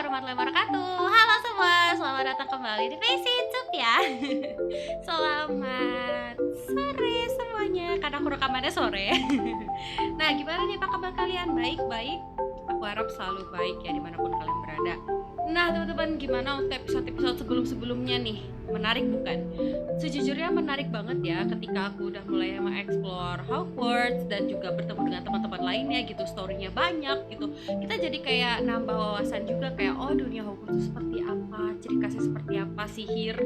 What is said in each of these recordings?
warahmatullahi wabarakatuh. Halo semua, selamat datang kembali di Face YouTube ya. Selamat sore semuanya, karena aku rekamannya sore. Nah, gimana nih, apa kabar kalian? Baik-baik? Aku harap selalu baik ya dimanapun kalian berada. Nah teman-teman, gimana untuk episode-episode sebelum-sebelumnya nih? Menarik bukan? Sejujurnya menarik banget ya ketika aku udah mulai mengeksplor Hogwarts dan juga bertemu dengan teman-teman lainnya gitu, story-nya banyak gitu. Kita jadi kayak nambah wawasan juga, kayak oh dunia Hogwarts itu seperti apa, ciri khasnya seperti apa, sihir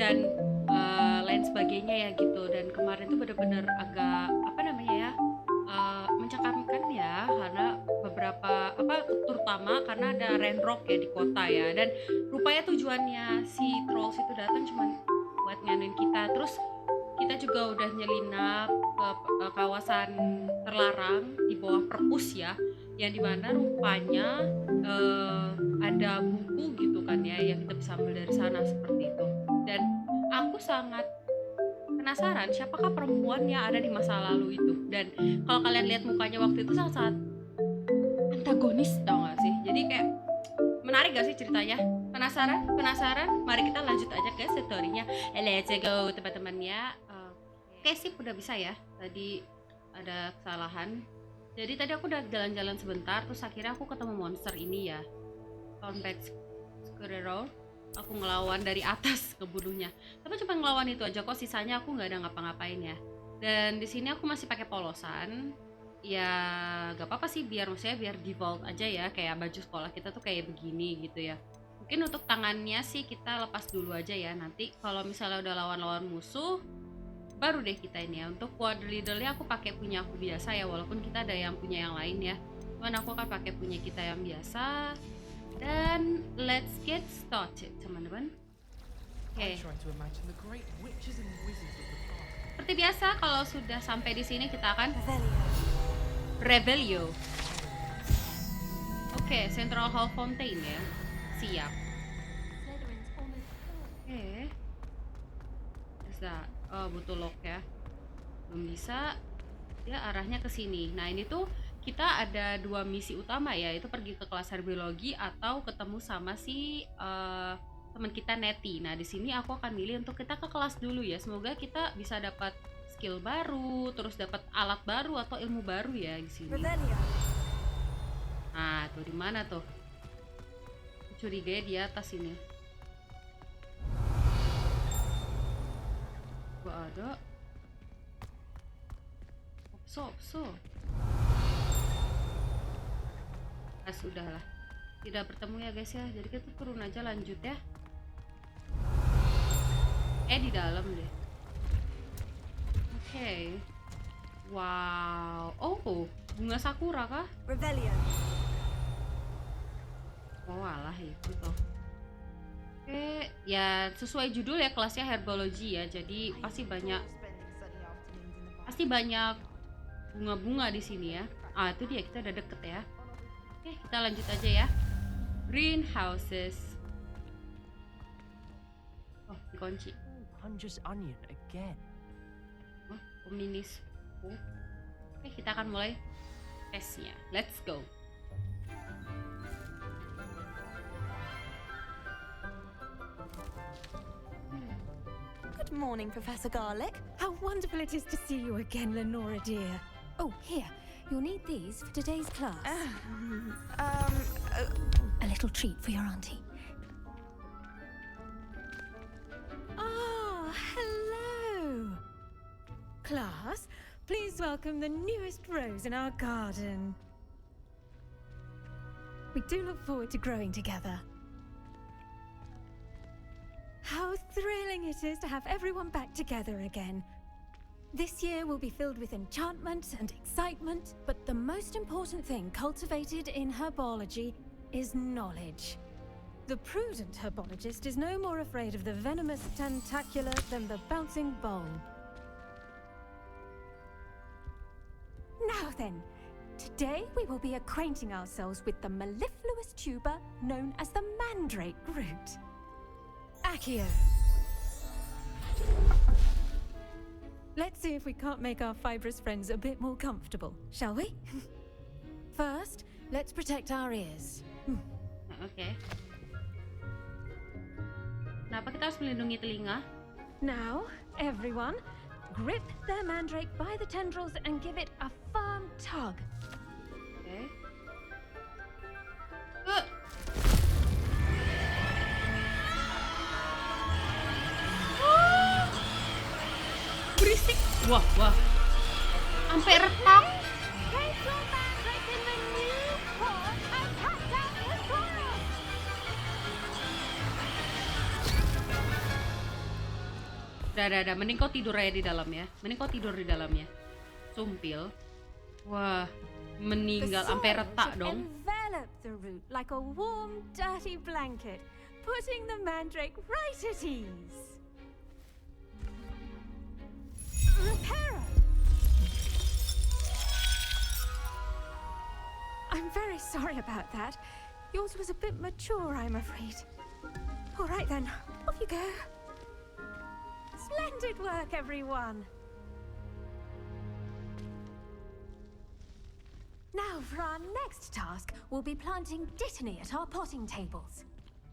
dan lain sebagainya ya gitu. Dan kemarin tuh bener-bener agak apa namanya ya, mencengkamkan ya, karena beberapa terutama karena ada raindrop ya di kota ya, dan rupanya tujuannya si trolls itu datang cuman buat nganuin kita. Terus kita juga udah nyelinap ke kawasan terlarang di bawah perpus ya, yang dimana rupanya ada buku gitu kan ya, yang kita bisa ambil dari sana seperti itu. Dan aku sangat penasaran siapakah perempuan yang ada di masa lalu itu. Dan kalau kalian lihat mukanya waktu itu sangat-sangat antagonis, tau gak sih? Jadi kayak menarik gak sih ceritanya? Penasaran? Mari kita lanjut aja ke story-nya. Let's go teman-teman ya. Oke sip, udah bisa ya. Tadi ada kesalahan. Jadi tadi aku udah jalan-jalan sebentar, terus akhirnya aku ketemu monster ini ya, Combat Squirrel. Aku ngelawan dari atas ngebunuhnya, tapi cuma ngelawan itu aja kok, sisanya aku nggak ada ngapa-ngapain ya. Dan di sini aku masih pakai polosan ya, gak apa-apa sih, biar maksudnya biar default aja ya, kayak baju sekolah kita tuh kayak begini gitu ya. Mungkin untuk tangannya sih kita lepas dulu aja ya, nanti kalau misalnya udah lawan-lawan musuh baru deh kita ini ya. Untuk quad leadernya aku pakai punya aku biasa ya, walaupun kita ada yang punya yang lain ya, cuman aku akan pakai punya kita yang biasa. Dan let's get started teman-teman. Oke. Seperti biasa kalau sudah sampai di sini kita akan Revelio. Oke, Central Hall Fountain ya. Siap. Oke. Bisa. Oh, butuh lock ya. Belum bisa. Dia arahnya ke sini. Nah, ini tuh kita ada dua misi utama ya, itu pergi ke kelas herbatologi atau ketemu sama si teman kita Nettie. Nah, di sini aku akan milih untuk kita ke kelas dulu ya. Semoga kita bisa dapat skill baru, terus dapat alat baru atau ilmu baru ya di sini. Nah, tuh di mana tuh? Curiganya di atas ini. Gak ada. So. Nah, sudahlah. Tidak bertemu ya guys ya. Jadi kita turun aja, lanjut ya. Di dalam deh. Oke. Wow. Oh, bunga sakura kah? Rebellion. Oh alah, itu toh. Oke, ya sesuai judul ya, kelasnya herbologi ya. Jadi pasti banyak bunga-bunga di sini ya. Ah, itu dia, kita udah deket ya. Oke, kita lanjut aja ya. Greenhouses. Oh, dikunci. Hunter's onion again. Oh, komunis. Oh. Oke, kita akan mulai tesnya. Let's go. Good morning, Professor Garlic. How wonderful it is to see you again, Lenora dear. Oh, here. You'll need these for today's class. A little treat for your auntie. Ah, hello. Class, please welcome the newest rose in our garden. We do look forward to growing together. How thrilling it is to have everyone back together again. This year will be filled with enchantment and excitement, but the most important thing cultivated in herbology is knowledge. The prudent herbologist is no more afraid of the venomous tentacula than the bouncing bulb. Now then, today we will be acquainting ourselves with the mellifluous tuber known as the mandrake root. Accio. Let's see if we can't make our fibrous friends a bit more comfortable, shall we? First, let's protect our ears. Oke. Kenapa kita harus melindungi telinga? Now, everyone, grip their mandrake by the tendrils and give it a firm tug. Oke. Berisik. Wah. Sampai retak. Place your mandrake in the new pot and cut down the soil. Udah. Mending kau tidur aja di dalam ya. Sumpil. Wah, meninggal sampai retak dong. Envelop the root like a warm, dirty blanket, putting the mandrake right at ease. Reparo! I'm very sorry about that. Yours was a bit mature, I'm afraid. All right then, off you go. Splendid work, everyone. Now for our next task, we'll be planting dittany at our potting tables.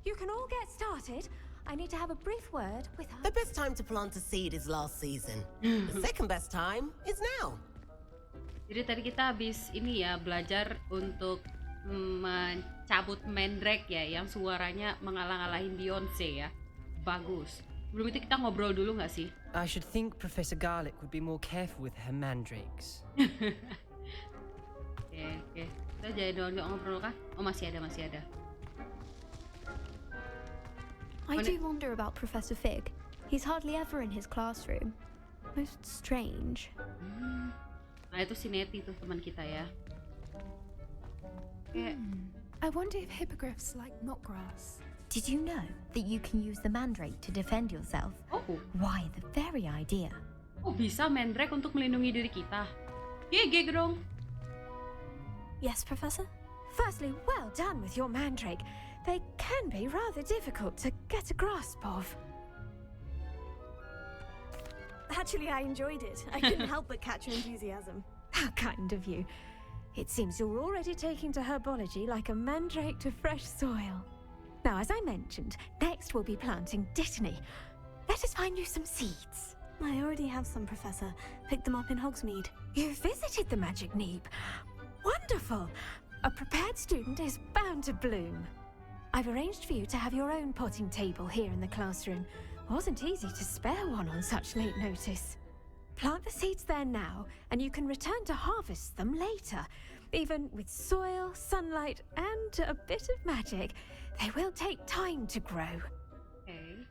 You can all get started. I need to have a brief word with her. The best time to plant a seed is last season. The second best time is now. Jadi tadi kita habis ini ya, belajar untuk mencabut mandrake ya, yang suaranya mengalah-alahin Beyonce ya. Bagus. Belum itu kita ngobrol dulu nggak sih? I should think Professor Garlic would be more careful with her mandrakes. Oke. Kita jadi dulu ngobrol kah? Oh masih ada. I do wonder about Professor Fig. He's hardly ever in his classroom. Most strange. Nah itu si Neti tuh teman kita ya. I wonder if hippogriffs like knotgrass. Did you know that you can use the mandrake to defend yourself? Oh. Why, the very idea. Oh bisa mandrake untuk melindungi diri kita. GG dong. Yes, Professor? Firstly, well done with your mandrake. They can be rather difficult to get a grasp of. Actually, I enjoyed it. I couldn't help but catch your enthusiasm. How kind of you. It seems you're already taking to herbology like a mandrake to fresh soil. Now, as I mentioned, next we'll be planting dittany. Let us find you some seeds. I already have some, Professor. Picked them up in Hogsmeade. You visited the magic neep. Wonderful! A prepared student is bound to bloom. I've arranged for you to have your own potting table here in the classroom. Wasn't easy to spare one on such late notice. Plant the seeds there now, and you can return to harvest them later. Even with soil, sunlight, and a bit of magic, they will take time to grow. Okay.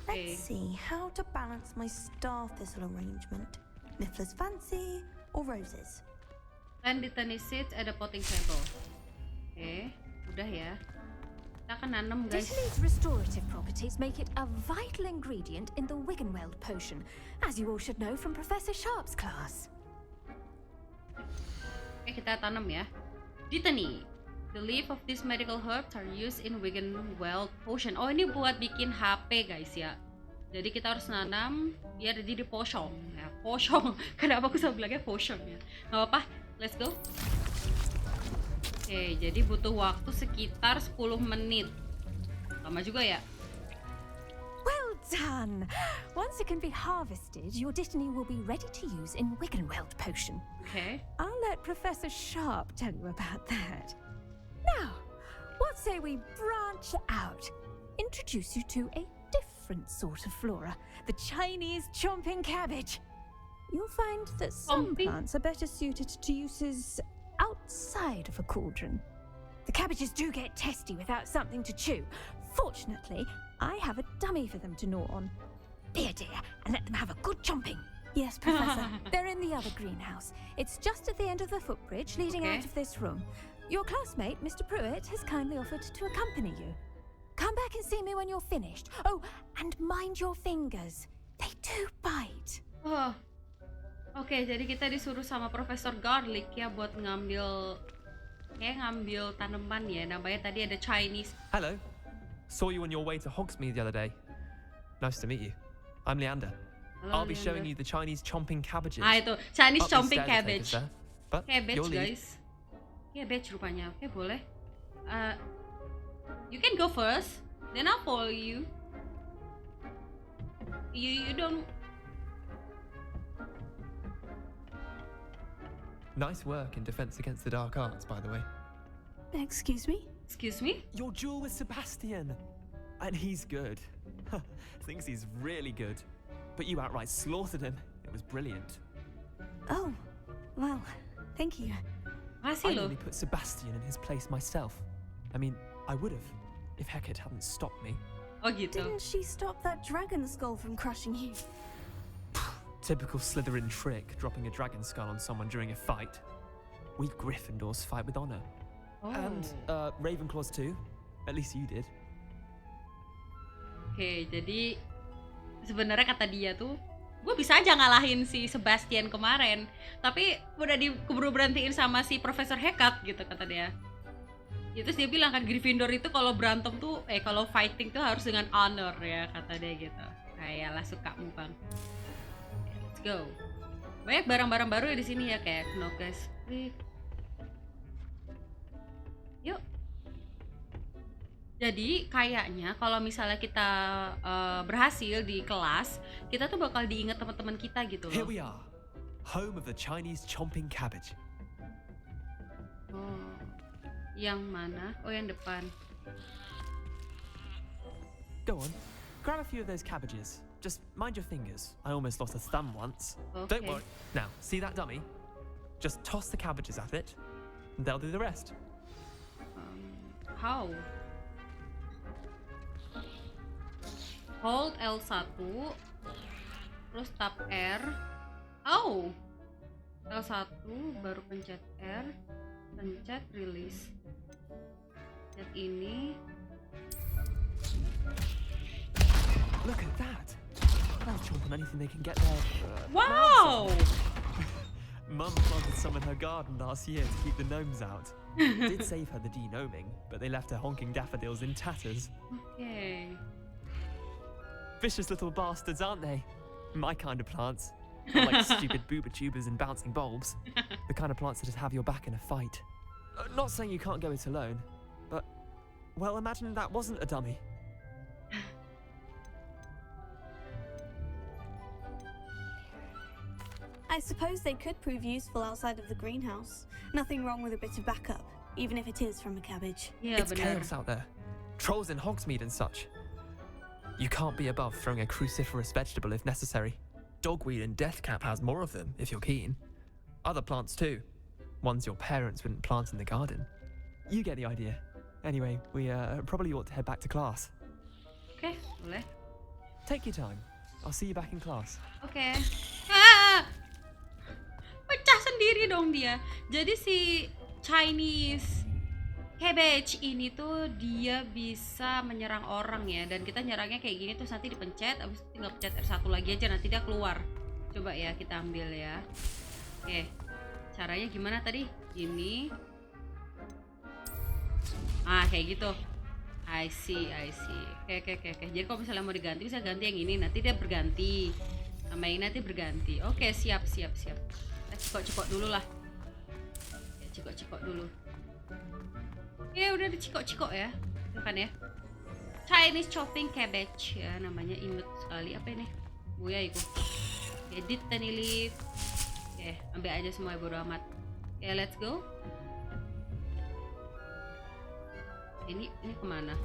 Let's see how to balance my star thistle arrangement. Mifflin's fancy or roses? Plant dittany seeds at a potting table. Oke, udah ya. Kita akan nanam guys. Dittany's restorative properties make it a vital ingredient in the Wiggenweld potion, as you all should know from Professor Sharp's class. Oke, kita tanam ya. Dittany. The leaf of these medical herbs are used in Wiggenweld potion. Oh, ini buat bikin HP guys ya. Jadi kita harus nanam biar jadi potion. Ya, potion. Kenapa aku selalu bilangnya potion ya? Gak apa-apa, let's go. Oke, jadi butuh waktu sekitar 10 menit. Lama juga ya. Well done! Once it can be harvested, your dittany will be ready to use in Wiggenweld potion. Oke. I'll let Professor Sharp tell you about that. Now, what say we branch out? Introduce you to a different sort of flora, the Chinese chomping cabbage. You'll find that some Chomping? plants are better suited to uses outside of a cauldron. The cabbages do get testy without something to chew. Fortunately, I have a dummy for them to gnaw on. Dear, and let them have a good chomping. Yes, Professor. They're in the other greenhouse. It's just at the end of the footbridge leading Okay. out of this room. Your classmate, Mr. Pruitt, has kindly offered to accompany you. Come back and see me when you're finished. Oh, and mind your fingers. They do bite. Oh. Oke, jadi kita disuruh sama Profesor Garlic ya buat ngambil tanaman ya. Namanya tadi ada Chinese. Hello. Saw you on your way to Hogsmeade the other day. Nice to meet you. I'm Leander. Halo, I'll be showing you the Chinese chomping cabbages. Ah itu Chinese Up the chomping stairs later, cabbage. sir. But Cabbage your lead. guys. Cabbage rupanya. Oke, boleh. You can go first, then I'll follow you. You don't. Nice work in Defense Against the Dark Arts, by the way. Excuse me? Excuse me? Your duel with Sebastian. And he's good. Thinks he's really good. But you outright slaughtered him. It was brilliant. Oh, well, thank you. Makasih I loh. nearly put Sebastian in his place myself. I mean, I would have, if Hecate hadn't stopped me. Oh gitu. Didn't she stop that dragon skull from crushing you? Typical Slytherin trick, dropping a dragon skull on someone during a fight. We Gryffindors fight with honor. Oh. And Ravenclaws too. At least you did. Oke, jadi sebenarnya kata dia tuh, gue bisa aja ngalahin si Sebastian kemarin, tapi udah keburu berhentiin sama si Profesor Hecate gitu kata dia. Ya, terus dia bilang kan Gryffindor itu kalau berantem tuh, kalau fighting tuh harus dengan honor ya kata dia gitu. Kayalah sukamu bang. Okay, let's go. Banyak barang-barang baru ya di sini ya kayak knokes. Yuk. Jadi kayaknya kalau misalnya kita berhasil di kelas, kita tuh bakal diingat teman-teman kita gitu Here loh. we are, home of the Chinese chomping cabbage. Oh, yang mana? Oh, yang depan. Go on, grab a few of those cabbages. Just mind your fingers. I almost lost a thumb once. Okay. Don't worry. Now, see that dummy? Just toss the cabbages at it, and they'll do the rest. How? Hold L1, terus tap R. Oh, L1 baru pencet R, pencet release. Pencet ini. Look at that. They'll chomp on anything they can get their Wow! Mum planted some in her garden last year to keep the gnomes out. Did save her the denoming, but they left her honking daffodils in tatters. Okay. Vicious little bastards, aren't they? My kind of plants. Not like stupid booba tubers and bouncing bulbs. The kind of plants that just have your back in a fight. Not saying you can't go it alone, but, well, imagine that wasn't a dummy. I suppose they could prove useful outside of the greenhouse. Nothing wrong with a bit of backup, even if it is from a cabbage. Iya It's benar. chaos out there. Trolls in Hogsmeade and such. You can't be above throwing a cruciferous vegetable if necessary. Dogweed and deathcap has more of them, if you're keen. Other plants too. Ones your parents wouldn't plant in the garden. You get the idea. Anyway, we probably ought to head back to class. Oke, boleh. Take your time. I'll see you back in class. Oke. Ah! Pecah sendiri dong dia. Jadi si Chinese cabbage ini tuh dia bisa menyerang orang ya, dan kita nyerangnya kayak gini tuh nanti dipencet, abis itu tinggal pencet R1 lagi aja nanti dia keluar. Coba ya kita ambil ya. Oke. Caranya gimana tadi? Ini. Ah, kayak gitu. I see. Oke. Jadi kalau misalnya mau diganti bisa ganti yang ini, nanti dia berganti. Sama ini nanti berganti. Oke, siap. Kita cikok-cikok dulu lah. Ya, cikok-cikok dulu. Ya udah dicikok-cikok ya. Itu kan ya. Chinese chopping cabbage ya namanya, imut sekali. Apa ini? Buya itu. Edit tani leaf. Oke, ambil aja semua bodo amat. Oke, let's go. Ini kemana?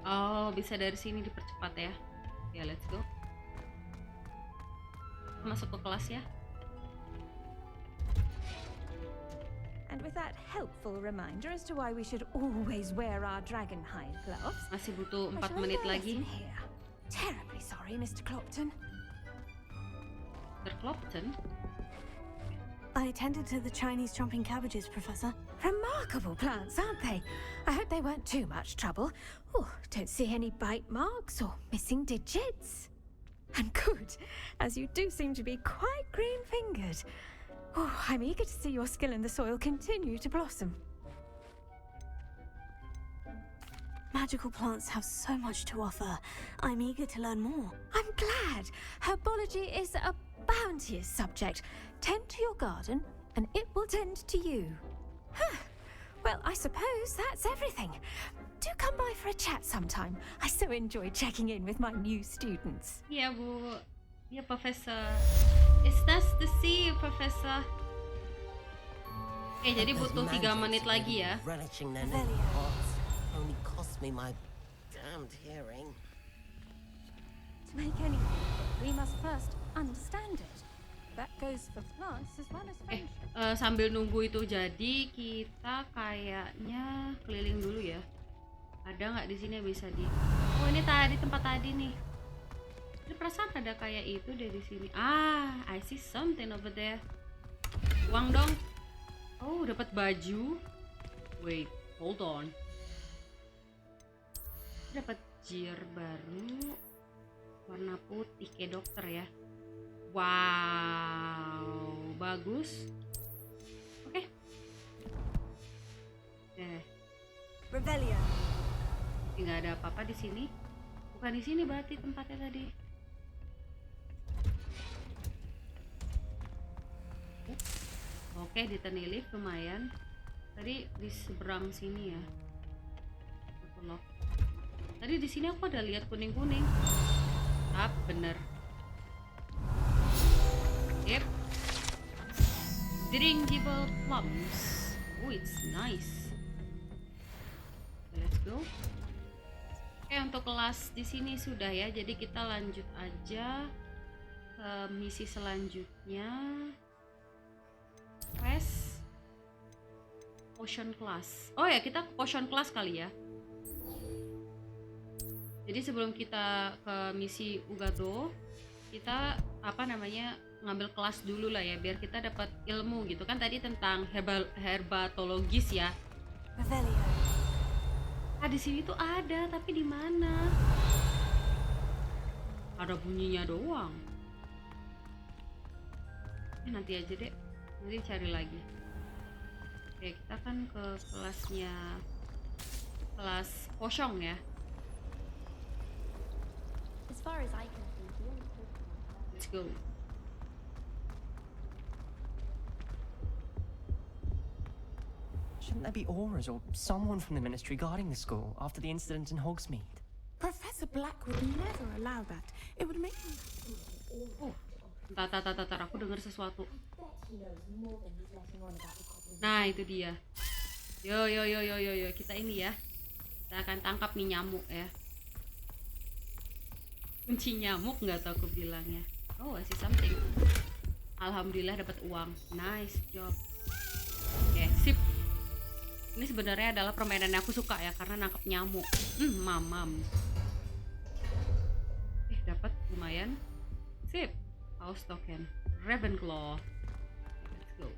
Oh, bisa dari sini dipercepat ya. Ya, let's go. Masuk ke kelas ya. And with that helpful reminder as to why we should always wear our dragon hide gloves, Masih butuh I 4 shall menit end our lagi. lesson here. Terribly sorry, Mr. Clopton. Terklopten. I attended to the Chinese chomping cabbages, Professor. Remarkable plants, aren't they? I hope they weren't too much trouble. Oh, don't see any bite marks or missing digits. And good, as you do seem to be quite green-fingered. Oh, I'm eager to see your skill in the soil continue to blossom. Magical plants have so much to offer. I'm eager to learn more. I'm glad. Herbology is a bounteous subject. Tend to your garden, and it will tend to you. Huh. Well, I suppose that's everything. do come by for a chat sometime. I so enjoy checking in with my new students. Iya Bu, iya Profesor. It's nice to see you, Profesor. Oke, jadi Those butuh 3 mandates menit are lagi really ya. relishing their new pots. Only cost me my damned hearing. To make anything, we must first understand it. That goes for plants as well as friendship. Sambil nunggu itu jadi, kita kayaknya keliling dulu ya. Ada nggak di sini yang bisa di? Oh ini tadi tempat tadi nih. Ini perasaan ada kayak itu dari sini. Ah, I see something over there. Uang dong. Oh, dapat baju. Wait, hold on. Dapat gear baru warna putih kayak dokter ya. Wow, bagus. Oke. Revelio. Nggak ada apa-apa di sini. Bukan di sini berarti tempatnya tadi. Oke, di Tenilif lumayan. Tadi di seberang sini ya. Lock. Tadi di sini aku ada lihat kuning-kuning. Bener. Yep. Drinkable plums. Oh, it's nice. Let's go. Oke, untuk kelas di sini sudah ya. Jadi kita lanjut aja ke misi selanjutnya. Quest potion class. Oh ya, kita potion class kali ya. Jadi sebelum kita ke misi Ugado, kita ngambil kelas dulu lah ya, biar kita dapat ilmu gitu kan. Tadi tentang herbatologis ya. Revelio. Di sini tuh ada, tapi di mana? Ada bunyinya doang. Nanti aja deh, nanti cari lagi. Oke, kita kan ke kelas kosong ya. As far as I can see, the only Pokemon. Let's go. Shouldn't there be auras or someone from the ministry guarding the school after the incident in Hogsmeade? Professor Black would never allow that. It would make him... Tar, aku dengar sesuatu. Nah, itu dia. Yo, kita ini ya. Kita akan tangkap nih nyamuk ya. Kunci nyamuk nggak tahu aku bilangnya. Oh, I see something. Alhamdulillah dapat uang. Nice job. Oke, sip. Ini sebenarnya adalah permainan yang aku suka ya, karena nangkep nyamuk. Mamam. Dapat lumayan. Sip. House token. Ravenclaw. Let's go.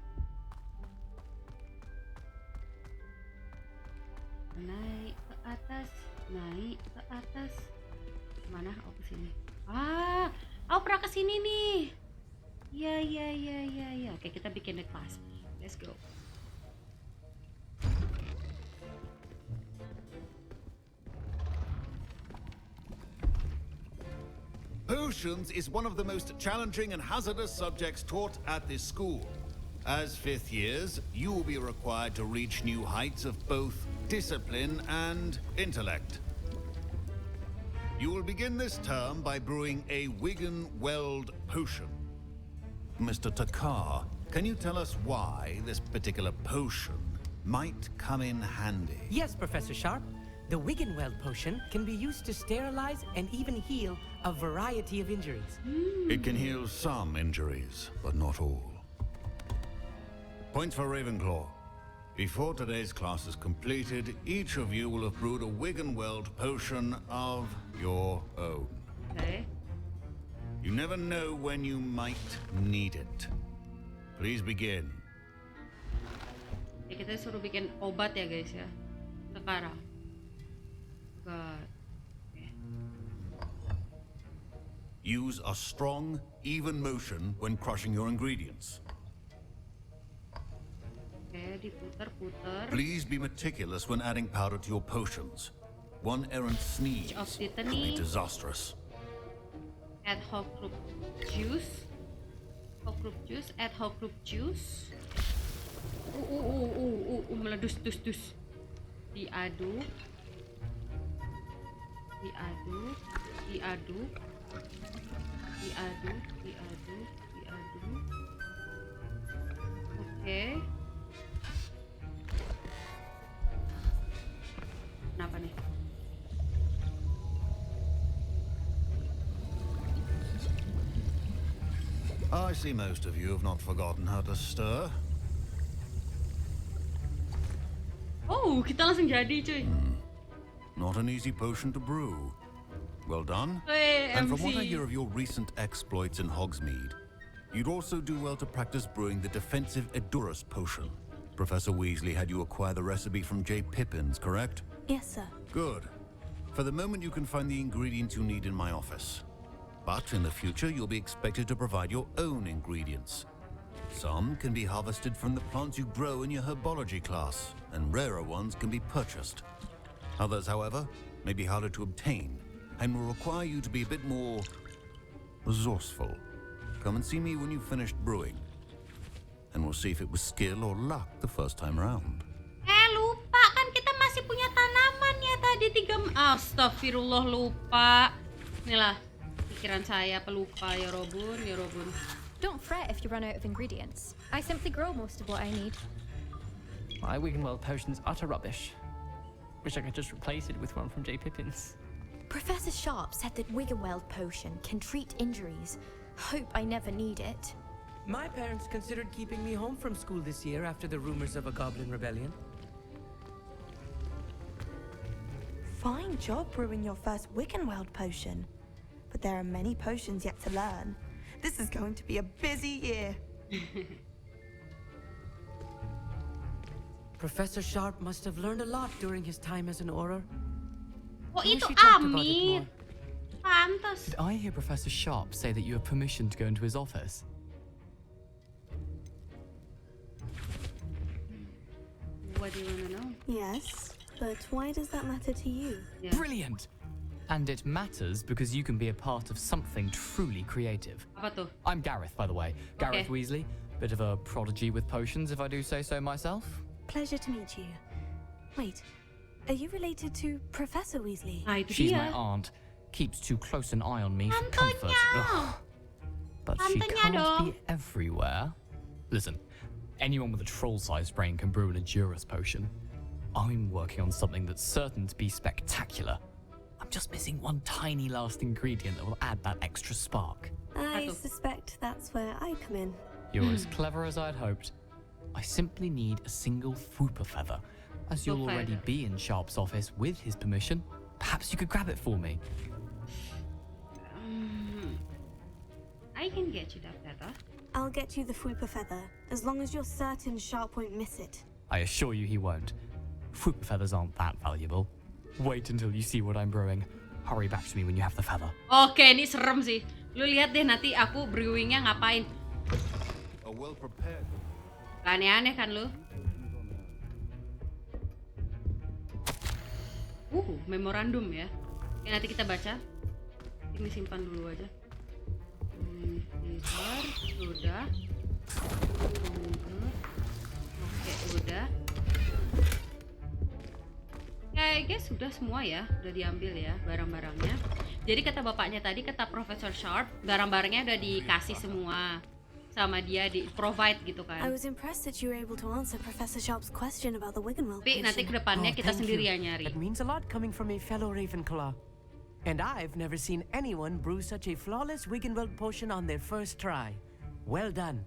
Naik ke atas. Mana? Oh, ke sini. Aku pernah ke sini nih. Ya. Oke, kita bikin the class. Let's go. Potions is one of the most challenging and hazardous subjects taught at this school. As fifth years, you will be required to reach new heights of both discipline and intellect. You will begin this term by brewing a Wigan-Weld potion. Mr. Takar, can you tell us why this particular potion might come in handy? Yes, Professor Sharp. The Wigan-Weld potion can be used to sterilize and even heal a variety of injuries. It can heal some injuries, but not all. Points for Ravenclaw. Before today's class is completed, each of you will have brewed a Wigan-Weld potion of your own. Okay. You never know when you might need it. Please begin. Ya, kita suruh bikin obat ya guys ya. Sekarang. Okay. Use a strong, even motion when crushing your ingredients. Oke, diputer-puter. Please be meticulous when adding powder to your potions. One errant sneeze could be disastrous. Add Hogwart juice. Add Hogwart juice. Meledus-dus-dus. Diaduk. diaduk, diaduk, diaduk, diaduk, diaduk. Oke. Kenapa nih? I see most of you have not forgotten how to stir. Oh, kita langsung jadi, cuy. Not an easy potion to brew. Well done. Hey, And from MC. what I hear of your recent exploits in Hogsmeade, you'd also do well to practice brewing the defensive Edurus potion. Professor Weasley had you acquire the recipe from J. Pippin's, correct? Yes, sir. Good. For the moment, you can find the ingredients you need in my office. But in the future, you'll be expected to provide your own ingredients. Some can be harvested from the plants you grow in your herbology class, and rarer ones can be purchased. Others, however, may be harder to obtain, and will require you to be a bit more resourceful. Come and see me when you've finished brewing, and we'll see if it was skill or luck the first time around. Lupa kan kita masih punya tanaman ya tadi 3. Astagfirullah, lupa. Inilah pikiran saya pelupa ya Robun, ya Robun. Don't fret if you run out of ingredients. I simply grow most of what I need. My Wiggenweld potion's utter rubbish. Wish I could just replace it with one from J. Pippin's. Professor Sharp said that Wiggenweld potion can treat injuries. Hope I never need it. My parents considered keeping me home from school this year after the rumors of a goblin rebellion. Fine job brewing your first Wiggenweld potion. But there are many potions yet to learn. This is going to be a busy year. Professor Sharp must have learned a lot during his time as an Auror. Oh, I wish itu he talked about it Amit. more. Pantas. Did I hear Professor Sharp say that you have permission to go into his office? What do you want to know? Yes, but why does that matter to you? Yeah. Brilliant! And it matters because you can be a part of something truly creative. Apa tuh? I'm Gareth, by the way. Gareth Okay. Weasley. Bit of a prodigy with potions, if I do say so myself. Pleasure to meet you. Wait, are you related to Professor Weasley? Nah, itu She's dia. my aunt. Keeps too close an eye on me for comfort. Tantenya. Ugh. But she Tantenya can't dong. be everywhere. Listen, anyone with a troll-sized brain can brew an Edurus potion. I'm working on something that's certain to be spectacular. I'm just missing one tiny last ingredient that will add that extra spark. I suspect that's where I come in. You're as clever as I'd hoped. I simply need a single Fwooper feather. As you'll Fwooper already feather. be in Sharp's office with his permission, perhaps you could grab it for me. I can get you that feather. I'll get you the Fwooper feather, as long as you're certain Sharp won't miss it. I assure you he won't. Fwooper feathers aren't that valuable. Wait until you see what I'm brewing. Hurry back to me when you have the feather. Oke, ini serem sih. Lu lihat deh nanti aku brewingnya ngapain. A well-prepared. Aneh-aneh kan lu? Memorandum ya. Oke, nanti kita baca. Ini simpan dulu aja. Filter, udah. Oke, udah. I guess sudah semua ya, udah diambil ya barang-barangnya. Jadi kata bapaknya tadi, kata Professor Sharp, barang-barangnya udah dikasih semua sama dia, di provide gitu I kan. was impressed that you were able to answer Professor Sharp's question about the Wiggenweld Tapi nanti potion. kedepannya kita thank sendiri you. yang nyari. That means a lot coming from a fellow Ravenclaw. And I've never seen anyone brew such a flawless Wiggenweld potion on their first try. Well done.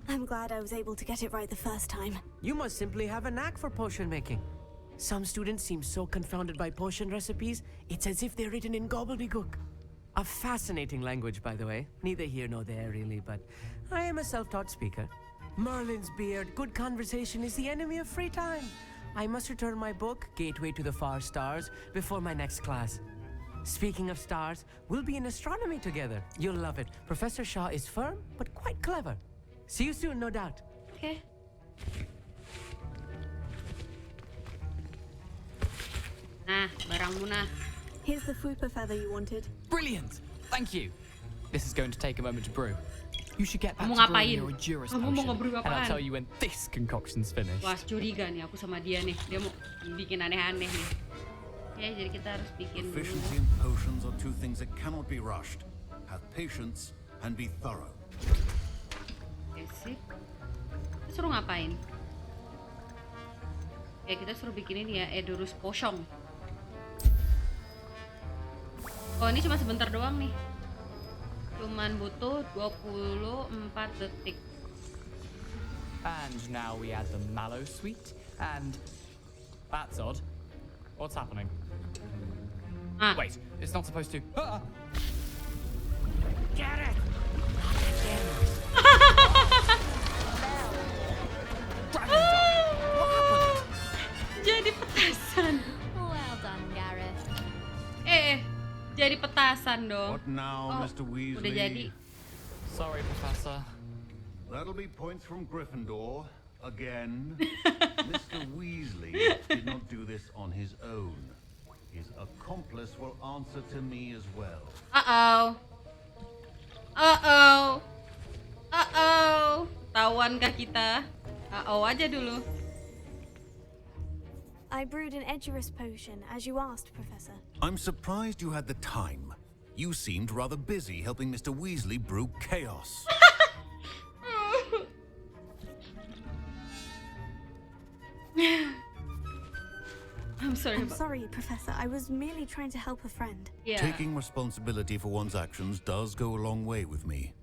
I'm glad I was able to get it right the first time. You must simply have a knack for potion making. Some students seem so confounded by potion recipes, it's as if they're written in gobbledygook. A fascinating language, by the way. Neither here nor there, really, but I am a self-taught speaker. Merlin's beard, good conversation is the enemy of free time. I must return my book, Gateway to the Far Stars, before my next class. Speaking of stars, we'll be in astronomy together. You'll love it. Professor Shaw is firm, but quite clever. See you soon, no doubt. Oke. Nah, barangmu nah. Here's the Fwooper feather you wanted. Brilliant! Thank you. This is going to take a moment to brew. You should get back Kamu to brewing ngapain? your Juris Kamu mau potion, ngebrew and I'll apaan? tell you when this concoction's finished. Wah, curiga nih aku sama dia nih. Dia mau bikin aneh-aneh nih. Ya, jadi kita harus bikin dulu. Efficiency and potions are two things that cannot be rushed. Have patience and be thorough. Oke, sip. Kita suruh ngapain? Oke, kita suruh bikin ini ya, Edurus Potion. Oh, ini cuma sebentar doang nih. Cuman butuh 24 detik. And now we add the mallow sweet, and that's odd. What's happening? Wait, it's not supposed to. Get it! Jadi petasan. Well done, Gareth. Jadi petasan dong. What now, Mr. Weasley? Udah jadi. Sorry, Professor. That'll be points from Gryffindor again. Mr. Weasley did not do this on his own. His accomplice will answer to me as well. Tawan kah kita? Aja dulu. I brewed an Edurus potion, as you asked, Professor. I'm surprised you had the time. You seemed rather busy helping Mr. Weasley brew chaos. I'm sorry, Professor. I was merely trying to help a friend. Yeah. Taking responsibility for one's actions does go a long way with me.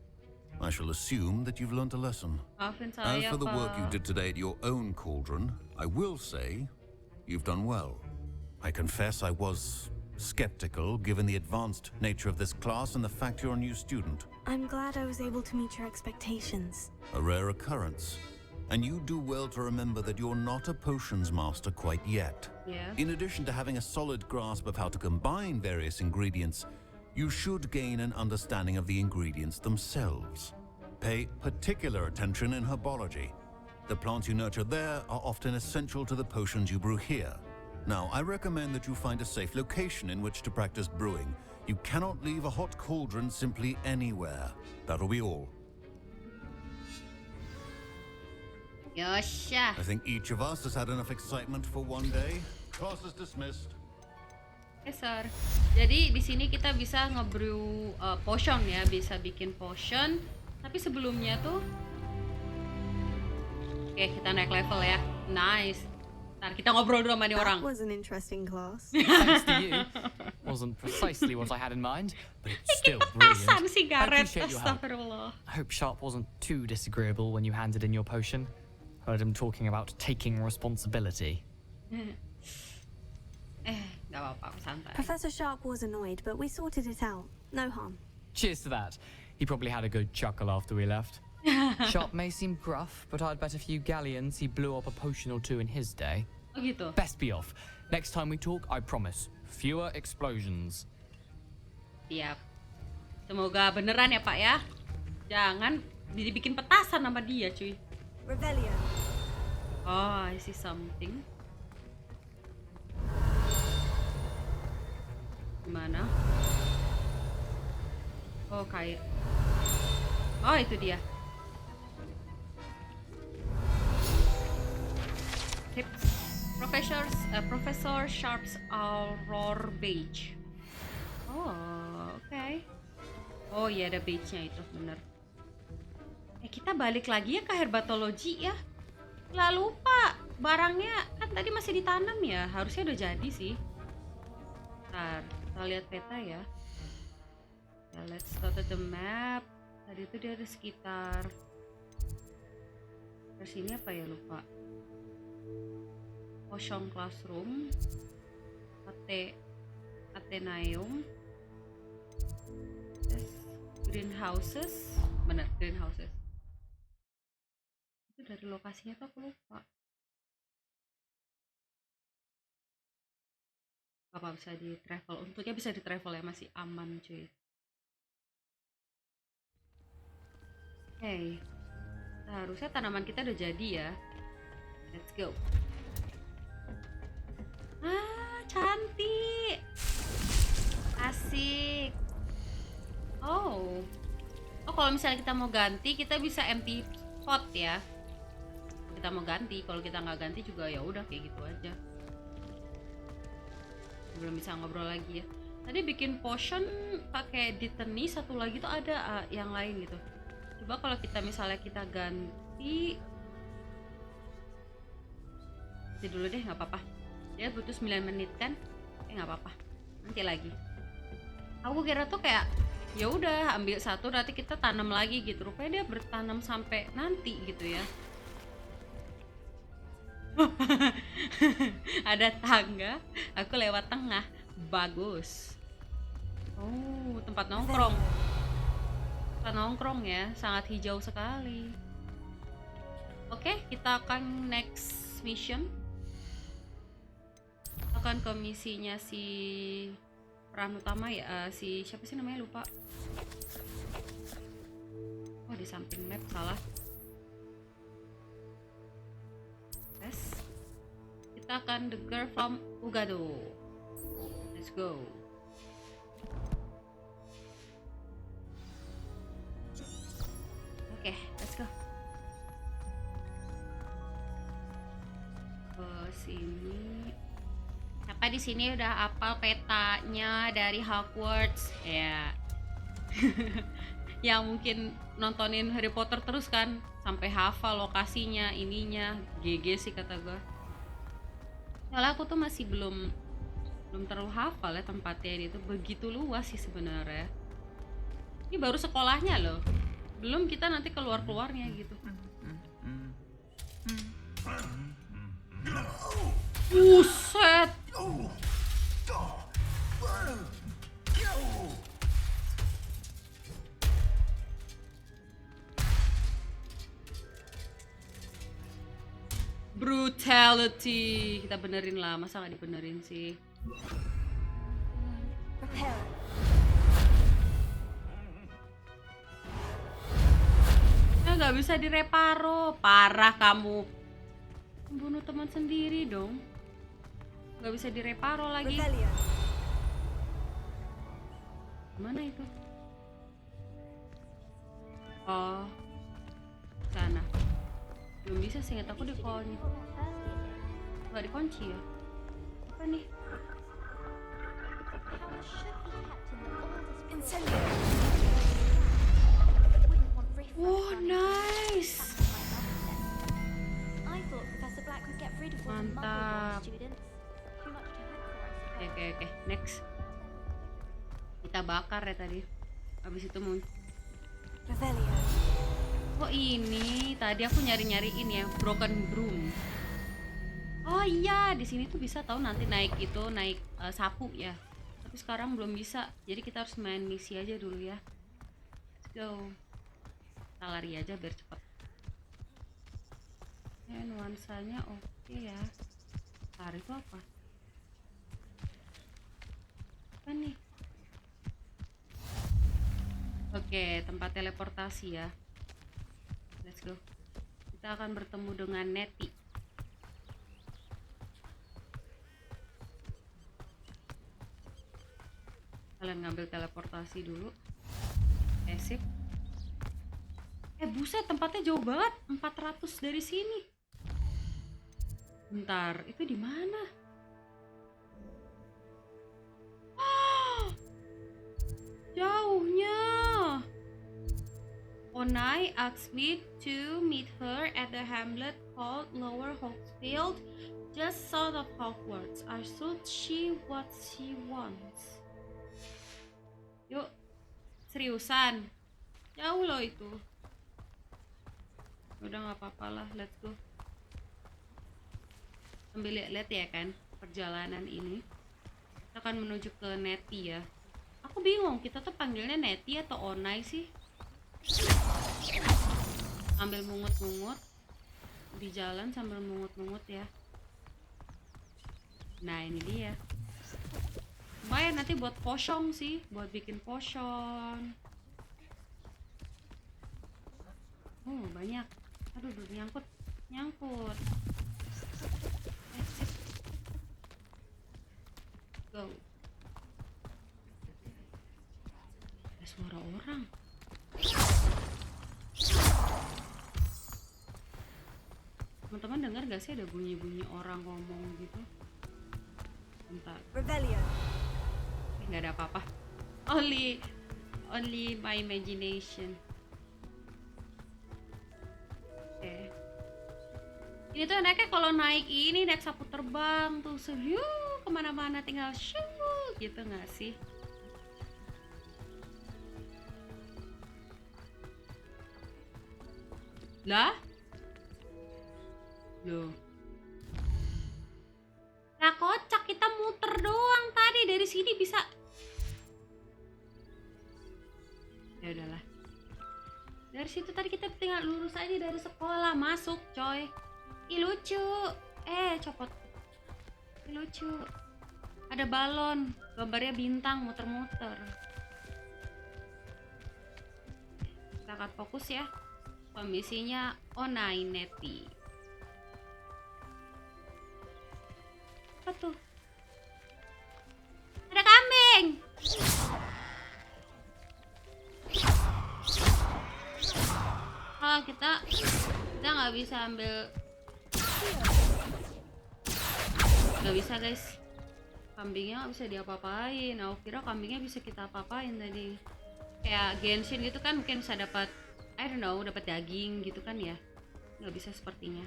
I shall assume that you've learnt a lesson. Maafin As saya, for the work you Pak. did today at your own cauldron, I will say you've done well. I confess I was skeptical given the advanced nature of this class and the fact you're a new student. I'm glad I was able to meet your expectations. A rare occurrence. And you do well to remember that you're not a potions master quite yet. Yeah. In addition to having a solid grasp of how to combine various ingredients, you should gain an understanding of the ingredients themselves. Pay particular attention in herbology. The plants you nurture there are often essential to the potions you brew here. Now, I recommend that you find a safe location in which to practice brewing. You cannot leave a hot cauldron simply anywhere. That'll be all. Yosha. I think each of us has had enough excitement for one day. Class is dismissed. Oke, sir. Jadi di sini kita bisa ngebrew potion ya, bisa bikin potion. Tapi sebelumnya tuh, oke, kita naik level ya. Nice. Ntar kita ngobrol dulu sama nih orang. That was an interesting class. Thanks to you. Wasn't precisely what I had in mind, but it's still brilliant. Petasan sih, I Gareth. appreciate your help. Astagfirullah. I hope Sharp wasn't too disagreeable when you handed in your potion. Heard him talking about taking responsibility. Gak apa-apa, santai. Professor Sharp was annoyed, but we sorted it out. No harm. Cheers to that. He probably had a good chuckle after we left. Sharp may seem gruff, but I'd bet a few galleons he blew up a potion or two in his day. Oh gitu. Best be off. Next time we talk, I promise, fewer explosions. Siap. Semoga beneran ya, Pak ya. Jangan dibikin petasan sama dia, cuy. Revelio. Oh, I see something. Gimana? Oh, kayak. Oh, itu dia. Tip. Professor Sharp's Aurora Badge. Oh, oke. Oh iya, ada badge-nya itu, bener. Kita balik lagi ya ke Herbatologi ya. Nggak lupa, barangnya kan tadi masih ditanam ya. Harusnya udah jadi sih. Ntar, kita lihat peta ya. Let's go to the map. Tadi itu dia ada sekitar ke sini apa ya, lupa. Potion Classroom, Athenaeum, Greenhouses, bener, Greenhouses. Itu dari lokasinya tuh aku lupa. Apa bisa di travel? Untungnya bisa di travel ya, masih aman cuy. Hey, harusnya tanaman kita udah jadi ya. Let's go. Cantik, asik. Oh, Oh, kalau misalnya kita mau ganti, kita bisa empty spot ya. Kita mau ganti, kalau kita nggak ganti juga ya udah kayak gitu aja. Belum bisa ngobrol lagi ya. Tadi bikin potion pakai diteni, satu lagi tuh ada yang lain gitu. Coba kalau kita misalnya kita ganti dulu deh, nggak apa-apa. Dia butuh 9 menit kan? Nggak apa-apa. Nanti lagi. Aku kira tuh kayak ya udah ambil satu nanti kita tanam lagi gitu. Rupanya dia bertanam sampai nanti gitu ya. Ada tangga, aku lewat tengah. Bagus. Oh, tempat nongkrong. Tempat nongkrong ya, sangat hijau sekali. Oke, kita akan next mission. Akan ke misinya si peran utama ya, si siapa sih namanya, lupa. Oh, di samping map, salah. Yes. Kita akan the girl from Ugado. Let's go. Oke, let's go. Ke sini. Apa di sini udah apal petanya dari Hogwarts ya. Yang mungkin nontonin Harry Potter terus kan, sampai hafal lokasinya, ininya. GG sih kata gue. Soalnya aku tuh masih belum terlalu hafal ya tempatnya ini tuh, begitu luas sih sebenarnya. Ini baru sekolahnya loh, belum kita nanti keluarnya gitu. Buset. Brutality. Kita benerin lah, masa nggak dibenerin sih? Nggak bisa direparo. Parah kamu. Bunuh teman sendiri dong. Nggak bisa direparo lagi. Mana itu? Oh, sana. Belum bisa sih, ingat aku dikunci. Nggak dikunci ya? Apa nih? Oh, nice. Mantap. Oke, next. Kita bakar ya tadi. Habis itu mau. Oh ini, tadi aku nyari-nyariin ya, broken broom. Oh iya, di sini tuh bisa tahu nanti naik sapu ya. Tapi sekarang belum bisa. Jadi kita harus main misi aja dulu ya. Let's go. Kita lari aja biar cepat. Ya, nuansanya oke ya. Lari itu apa? Apa nih? Oke, tempat teleportasi ya. Let's go. Kita akan bertemu dengan Nettie. Kalian ngambil teleportasi dulu. Sip. Buset, tempatnya jauh banget. 400 dari sini. Bentar, itu di mana? Jauhnya. Onai asked me to meet her at the hamlet called Lower Hogsfield, just south of Hogwarts. I thought she what she wants. Yuk, seriusan. Jauh loh itu. Udah nggak apa-apa lah, let's go. Sambil lihat-lihat ya kan perjalanan ini. Kita akan menuju ke Nettie ya. Aku bingung, kita tuh panggilnya Nettie atau Onai sih? Ambil mungut-mungut di jalan sambil mungut-mungut ya. Nah ini dia. Lumayan nanti buat potion sih, buat bikin potion. Oh banyak. Aduh, nyangkut. Sip. Go. Ada suara orang. Teman-teman dengar gak sih ada bunyi-bunyi orang ngomong gitu? Bentar. Revelio. Nggak ada apa-apa. Only my imagination. Oke. Ini tuh enaknya kalau naik ini naik sapu terbang tuh, kemana-mana tinggal gitu nggak sih? Lah? Loh. Nah kocak, kita muter doang tadi dari sini bisa. Ya udahlah. Dari situ tadi kita tinggal lurus aja dari sekolah masuk, coy. Ih lucu. Copot. Ih lucu. Ada balon, gambarnya bintang muter-muter. Kita akan fokus ya. Komisinya Onaineti. Apa tuh? Ada kambing. Oh, kita nggak bisa ambil. Nggak bisa guys. Kambingnya nggak bisa diapa-apain. Aku kira kambingnya bisa kita apa-apain tadi. Kayak Genshin gitu kan mungkin bisa dapat, I don't know, dapat daging gitu kan ya. Nggak bisa sepertinya.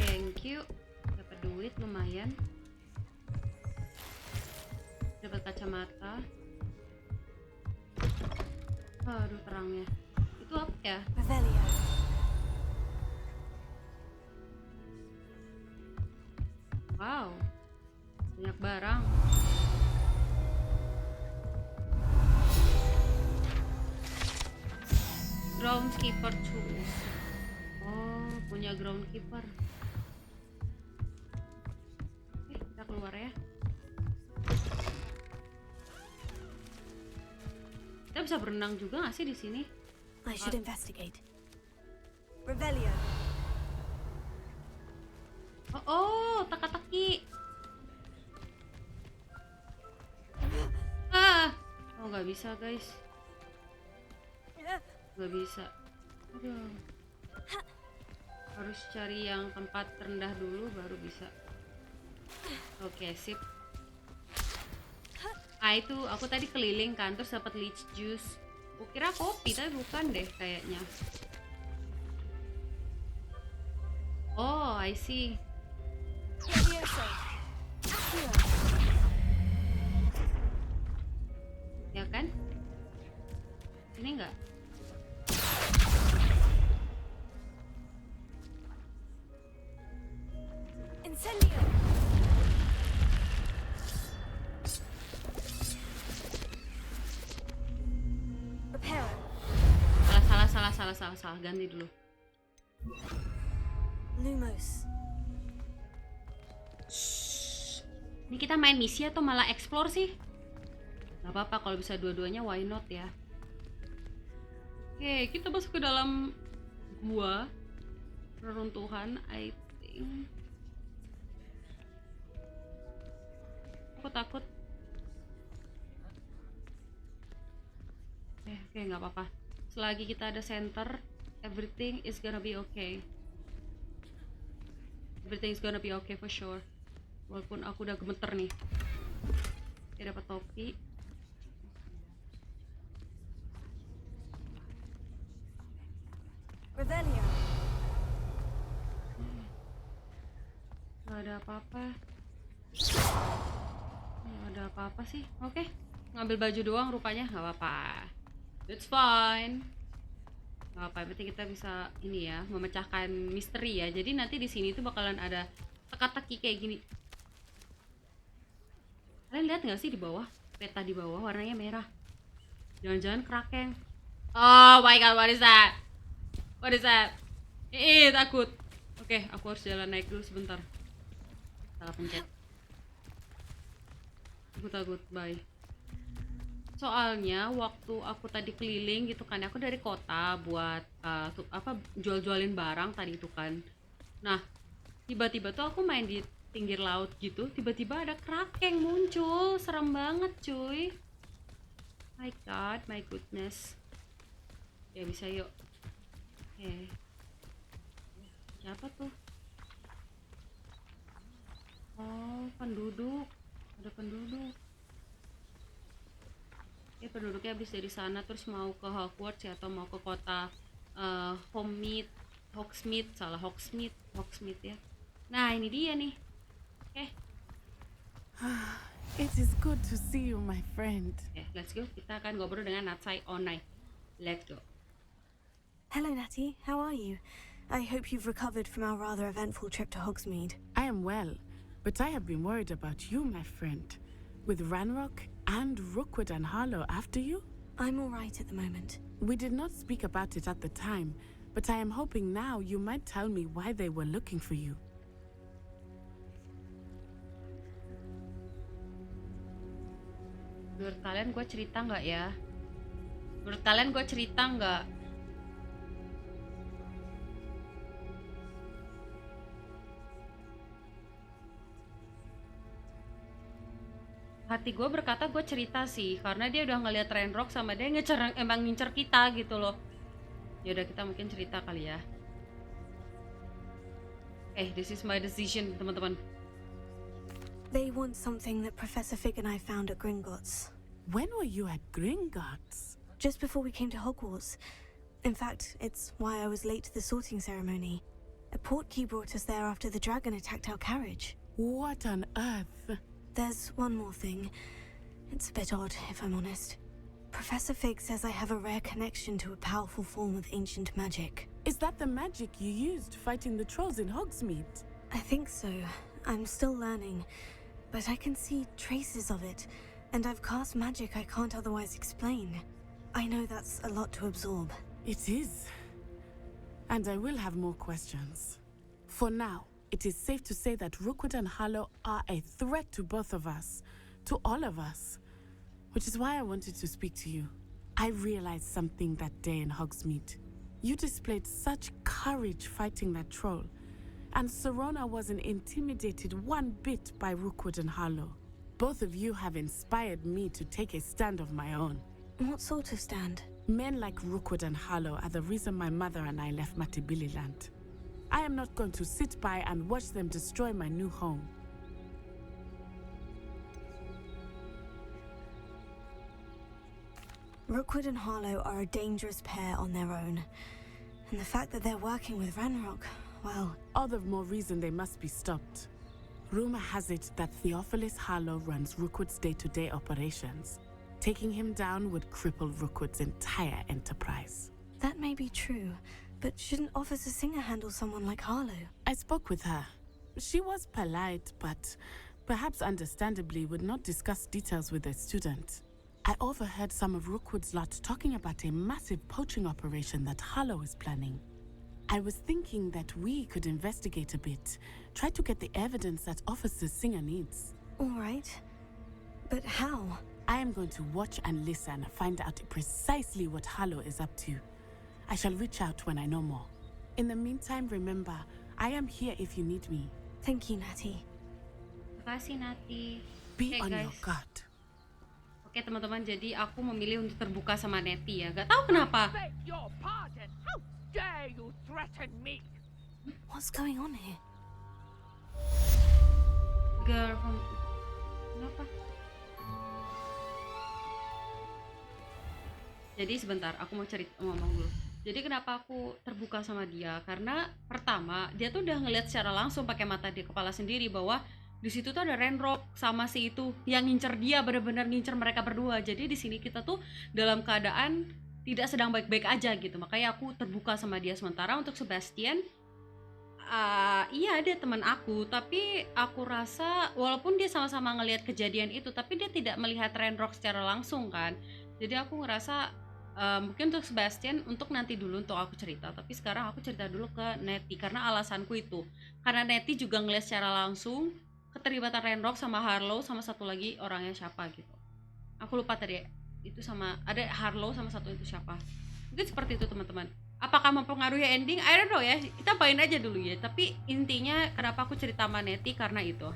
Thank you. Dapat duit lumayan. Dapat kacamata. Aduh terangnya. Itu apa ya? Revelio. Wow. Banyak barang. Groundkeeper tools. Oh, punya groundkeeper. Kita keluar ya. Kita bisa berenang juga nggak sih di sini? I should investigate. Revelio. Oh, teka-teki. Oh nggak bisa guys. Nggak bisa. Aduh. Harus cari yang tempat rendah dulu baru bisa. Oke, sip. Itu aku tadi keliling kan terus dapat leech juice. Kukira kopi tapi bukan deh kayaknya. Oh, I see. Ya kan? Ini enggak? Incendio. Repair. Salah. Ganti dulu. Lumos. Ini kita main misi atau malah explore sih? Gak apa-apa kalau bisa dua-duanya, why not ya? Oke, kita masuk ke dalam gua reruntuhan, I think. Aku takut. Oke, nggak apa-apa. Selagi kita ada center, everything is gonna be okay. Everything is gonna be okay for sure. Walaupun aku udah gemeter nih. Oke, dapat topi. Revelio. Gak ada apa-apa. Gak ada apa-apa sih. Oke, ngambil baju doang rupanya. Gak apa-apa. It's fine. Gak apa-apa, berarti kita bisa ini ya, memecahkan misteri ya. Jadi nanti di sini tuh bakalan ada teka-teki kayak gini. Kalian lihat nggak sih di bawah? Peta di bawah warnanya merah. Jangan-jangan krakeng. Oh my god, what is that? What is that? Takut. Oke, aku harus jalan naik dulu sebentar. Salah pencet. Aku takut, bye. Soalnya waktu aku tadi keliling gitu kan, aku dari kota buat jual-jualin barang tadi itu kan. Nah, tiba-tiba tuh aku main di pinggir laut gitu, tiba-tiba ada krakeng muncul, serem banget cuy. My god, my goodness. Ya bisa yuk. Oke. Siapa tuh? Oh, penduduk. Ada penduduk. Penduduknya habis dari sana terus mau ke Hogwarts ya, atau mau ke kota Hogsmeade ya. Nah, ini dia nih. Oke. It is good to see you, my friend. Oke, let's go. Kita akan ngobrol dengan Natsai Onai. Let's go. Hello, Natty. How are you? I hope you've recovered from our rather eventful trip to Hogsmeade. I am well, but I have been worried about you, my friend. With Ranrock and Rookwood and Harlow after you? I'm all right at the moment. We did not speak about it at the time, but I am hoping now you might tell me why they were looking for you. Menurut kalian gue cerita nggak ya? Menurut kalian gue cerita nggak? Hati gue berkata gue cerita sih, karena dia udah ngeliat Ranrock sama dia emang ngincer kita gitu loh. Ya udah, kita mungkin cerita kali ya. This is my decision, teman-teman. They want something that Professor Fig and I found at Gringotts. When were you at Gringotts? Just before we came to Hogwarts. In fact, it's why I was late to the sorting ceremony. A portkey brought us there after the dragon attacked our carriage. What on earth? There's one more thing. It's a bit odd, if I'm honest. Professor Fig says I have a rare connection to a powerful form of ancient magic. Is that the magic you used fighting the trolls in Hogsmeade? I think so. I'm still learning, but I can see traces of it, and I've cast magic I can't otherwise explain. I know that's a lot to absorb. It is. And I will have more questions. For now, it is safe to say that Rookwood and Harlow are a threat to both of us, to all of us, which is why I wanted to speak to you. I realized something that day in Hogsmeade. You displayed such courage fighting that troll, and Serona wasn't intimidated one bit by Rookwood and Harlow. Both of you have inspired me to take a stand of my own. What sort of stand? Men like Rookwood and Harlow are the reason my mother and I left Matibililand. I am not going to sit by and watch them destroy my new home. Rookwood and Harlow are a dangerous pair on their own. And the fact that they're working with Ranrock, well... All the more reason they must be stopped. Rumor has it that Theophilus Harlow runs Rookwood's day-to-day operations. Taking him down would cripple Rookwood's entire enterprise. That may be true, but shouldn't Officer Singer handle someone like Harlow? I spoke with her. She was polite, but perhaps understandably would not discuss details with a student. I overheard some of Rookwood's lot talking about a massive poaching operation that Harlow is planning. I was thinking that we could investigate a bit, try to get the evidence that Officer Singer needs. All right. But how? I am going to watch and listen, find out precisely what Harlow is up to. I shall reach out when I know more. In the meantime, remember, I am here if you need me. Thank you, Natty. Terima kasih, Nati. Be on your guard. Oke, teman-teman, jadi aku memilih untuk terbuka sama Nettie ya. Gak tahu kenapa. Your pardon. How dare you threaten me? What's going on here? Girl from... Kenapa? Jadi sebentar, aku mau ngomong dulu. Jadi kenapa aku terbuka sama dia? Karena pertama, dia tuh udah ngeliat secara langsung pakai mata dia kepala sendiri bahwa di situ tuh ada Ranrock sama si itu yang ngincer dia, benar-benar ngincer mereka berdua. Jadi di sini kita tuh dalam keadaan tidak sedang baik-baik aja gitu. Makanya aku terbuka sama dia. Sementara untuk Sebastian, iya dia teman aku, tapi aku rasa walaupun dia sama-sama ngelihat kejadian itu, tapi dia tidak melihat Ranrock secara langsung kan. Jadi aku ngerasa mungkin untuk Sebastian untuk nanti dulu untuk aku cerita, tapi sekarang aku cerita dulu ke Nettie karena alasanku itu. Karena Nettie juga ngeliat secara langsung keterlibatan Ranrock sama Harlow sama satu lagi orangnya siapa gitu. Aku lupa tadi itu, sama ada Harlow sama satu itu siapa. Mungkin seperti itu teman-teman. Apakah mempengaruhi ending? I don't know ya. Kita bayin aja dulu ya. Tapi intinya kenapa aku cerita sama Nettie karena itu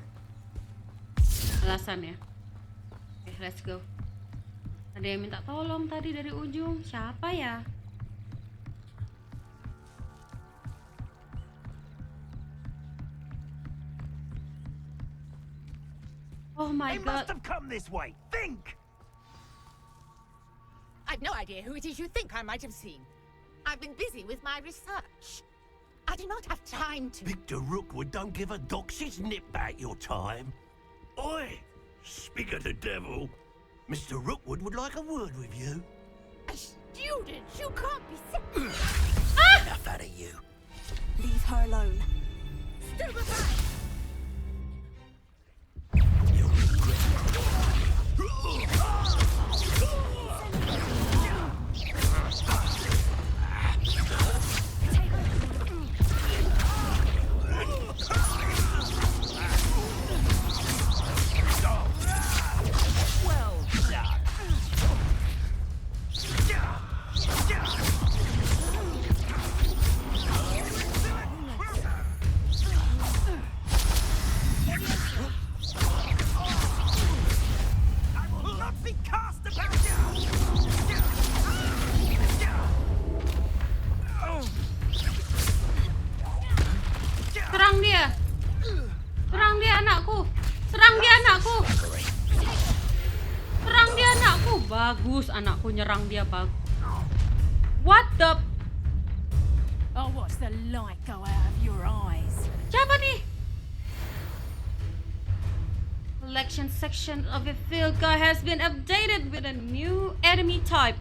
alasannya. Oke, let's go. Ada yang minta tolong tadi dari ujung. Siapa ya? Oh my They god. must have come this way. Think! I've no idea who it is you think I might have seen. I've been busy with my research. I do not have time to... Victor Rookwood don't give a doxy's nip back your time. Oi! Speak of the devil. Mr. Rookwood would like a word with you. A student? You can't be sick. Enough out of you. Leave her alone. Stupefy! Serang dia. Serang dia anakku. Serang dia anakku. Serang dia anakku. Bagus, anakku nyerang dia bagus. What the? I'll watch the light go out of your eyes. Siapa nih? Collection section of the field guide has been updated with a new enemy type.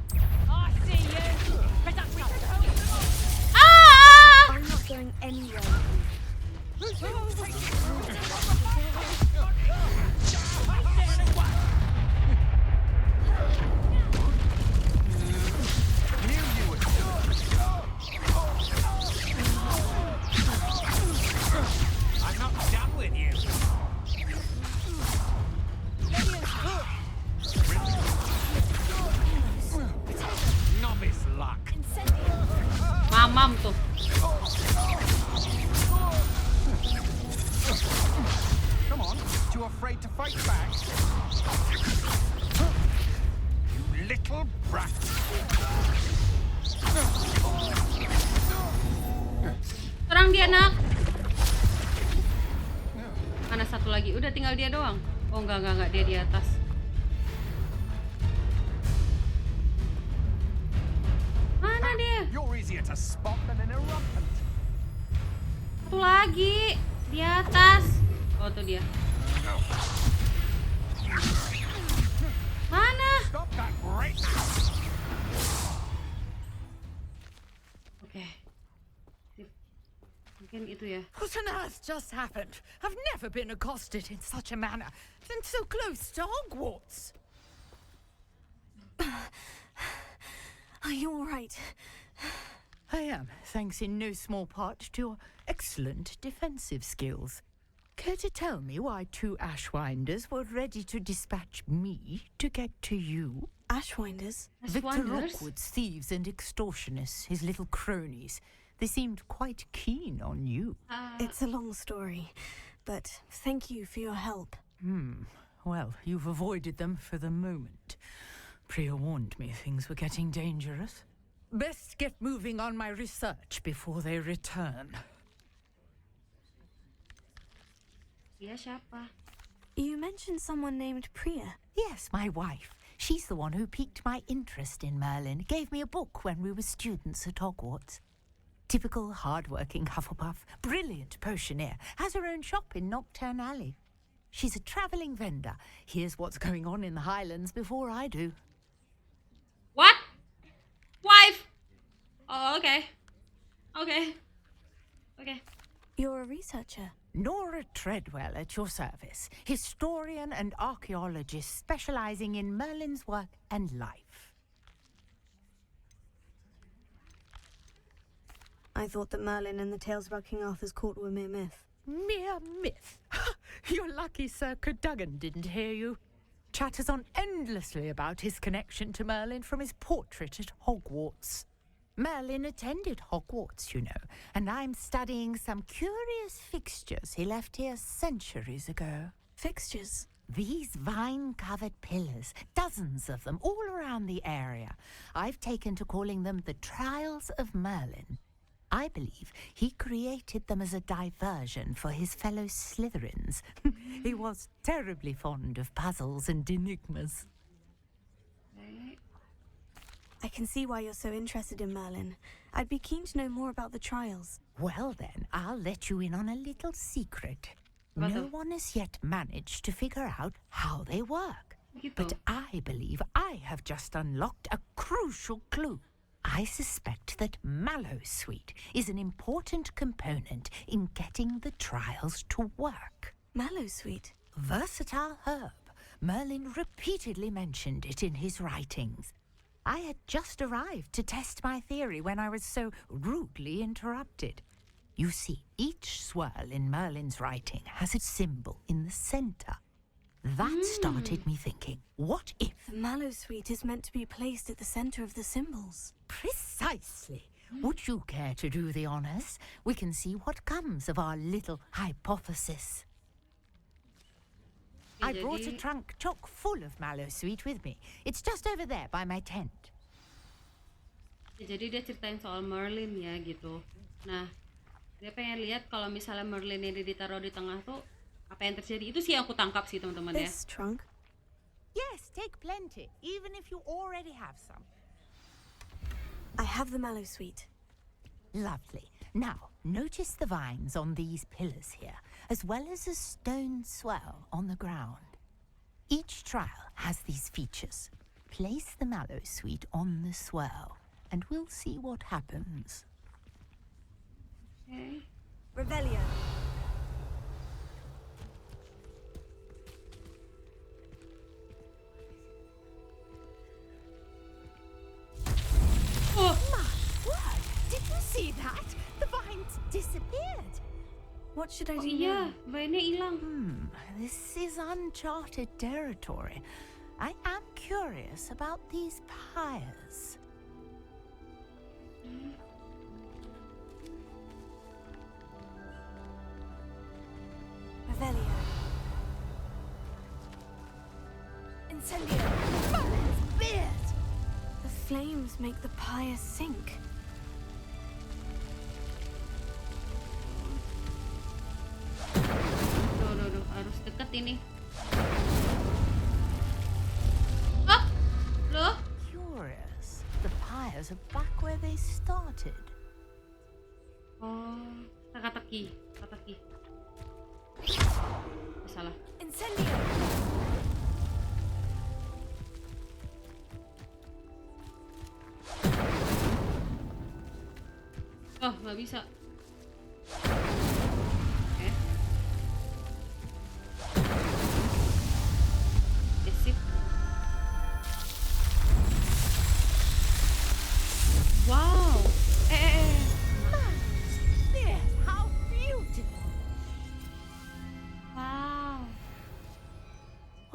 I see you. Ah! I'm not going anywhere. I'm not done with you. Novice luck. Mamam tuh. Come on, too afraid to fight back? You little brat. Serang dia nak. Mana satu lagi? Udah tinggal dia doang. Oh enggak dia di atas. Mana dia? You're easier to spot than an eruptant. Satu lagi di atas. Oh tuh dia. Mana? Stop that great. Oke. Mungkin itu ya. What on earth just happened? I've never been accosted in such a manner, and so close to Hogwarts. Are you all right? I am, thanks in no small part to your excellent defensive skills. Care to tell me why 2 Ashwinders were ready to dispatch me to get to you? Ashwinders? Victor Rookwood's thieves and extortionists, his little cronies. They seemed quite keen on you. It's a long story, but thank you for your help. Well, you've avoided them for the moment. Priya warned me things were getting dangerous. Best get moving on my research before they return. Dia siapa? You mentioned someone named Priya. Yes, my wife. She's the one who piqued my interest in Merlin. Gave me a book when we were students at Hogwarts. Typical hard-working Hufflepuff, brilliant potioneer, has her own shop in Nocturne Alley. She's a travelling vendor. Here's what's going on in the Highlands before I do. What? Wife? Oh, okay. Okay. Okay. You're a researcher. Nora Treadwell at your service, historian and archaeologist specialising in Merlin's work and life. I thought that Merlin and the tales about King Arthur's court were mere myth. Mere myth? You're lucky Sir Cadogan didn't hear you. Chatters on endlessly about his connection to Merlin from his portrait at Hogwarts. Merlin attended Hogwarts, you know, and I'm studying some curious fixtures he left here centuries ago. Fixtures? These vine-covered pillars, dozens of them, all around the area. I've taken to calling them the Trials of Merlin. I believe he created them as a diversion for his fellow Slytherins. He was terribly fond of puzzles and enigmas. I can see why you're so interested in Merlin. I'd be keen to know more about the trials. Well then, I'll let you in on a little secret. No one has yet managed to figure out how they work. But I believe I have just unlocked a crucial clue. I suspect that Mallowsweet is an important component in getting the trials to work. Mallowsweet? Versatile herb. Merlin repeatedly mentioned it in his writings. I had just arrived to test my theory when I was so rudely interrupted. You see, each swirl in Merlin's writing has a symbol in the center. That started me thinking, what if... Mallowsweet is meant to be placed at the center of the symbols. Precisely. Would you care to do the honors? We can see what comes of our little hypothesis. I brought a trunk chock full of Mallowsweet with me. It's just over there by my tent. Jadi dia ceritain soal Merlin ya gitu. Nah, dia pengen lihat kalau misalnya Merlin ini ditaruh di tengah tuh apa yang terjadi. Itu sih yang aku tangkap sih teman-teman ya. This trunk? Yes, take plenty, even if you already have some. I have the Mallowsweet. Lovely. Now, notice the vines on these pillars here, as well as a stone swell on the ground. Each trial has these features. Place the Mallowsweet on the swell, and we'll see what happens. Okay. Revelio. Oh my word! Did you see that? The vines disappeared. What should I do now? Vine-nya hilang. This is uncharted territory. I am curious about these pyres. Revelio. Incendio. Beard! The flames make the pyre sink. Duh, harus deket ini. Ah, loh? Curious. The pyres are back where they started. Oh, teka-teki. Salah. Incendio. Oh, nggak bisa. Sip. Wow. There, how beautiful. Wow.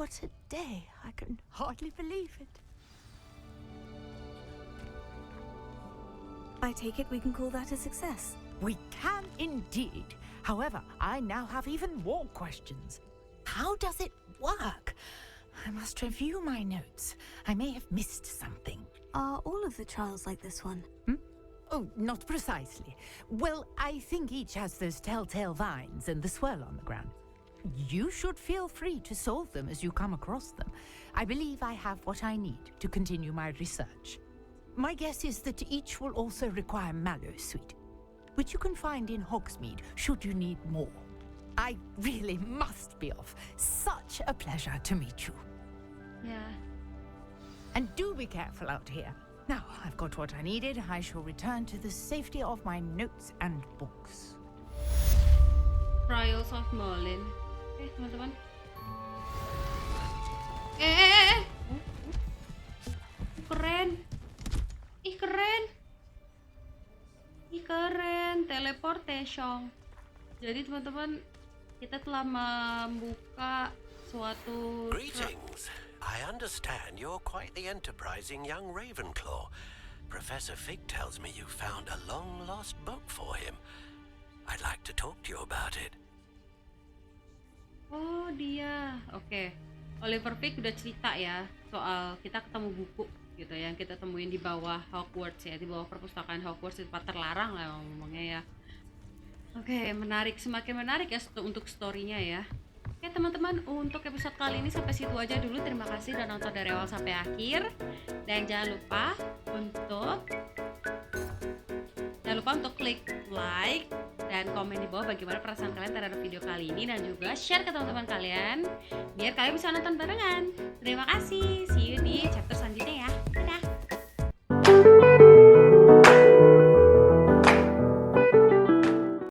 What a day. I can hardly believe it. I take it we can call that a success. We can indeed. However, I now have even more questions. How does it work? I must review my notes. I may have missed something. Are all of the trials like this one? Oh, not precisely. Well, I think each has those telltale vines and the swirl on the ground. You should feel free to solve them as you come across them. I believe I have what I need to continue my research. My guess is that each will also require Mallowsweet, which you can find in Hogsmeade should you need more. I really must be off. Such a pleasure to meet you. Yeah. And do be careful out here. Now I've got what I needed, I shall return to the safety of my notes and books. Trials of Merlin. Teman-teman. Keren. Ih, keren. Teleportation. Jadi teman-teman, kita telah membuka suatu... Greetings. I understand you're quite the enterprising young Ravenclaw. Professor Fig tells me you found a long-lost book for him. I'd like to talk to you about it. Oh, dia. Oke. Oliver Fig udah cerita ya soal kita ketemu buku gitu yang kita temuin di bawah Hogwarts ya, di bawah perpustakaan Hogwarts, di tempat terlarang lah ngomongnya ya. Oke, menarik, semakin menarik ya untuk story-nya ya. Oke teman-teman, untuk episode kali ini sampai situ aja dulu. Terima kasih udah nonton dari awal sampai akhir. Dan jangan lupa untuk klik like dan komen di bawah bagaimana perasaan kalian terhadap video kali ini, dan juga share ke teman-teman kalian biar kalian bisa nonton barengan. Terima kasih, see you di chapter selanjutnya.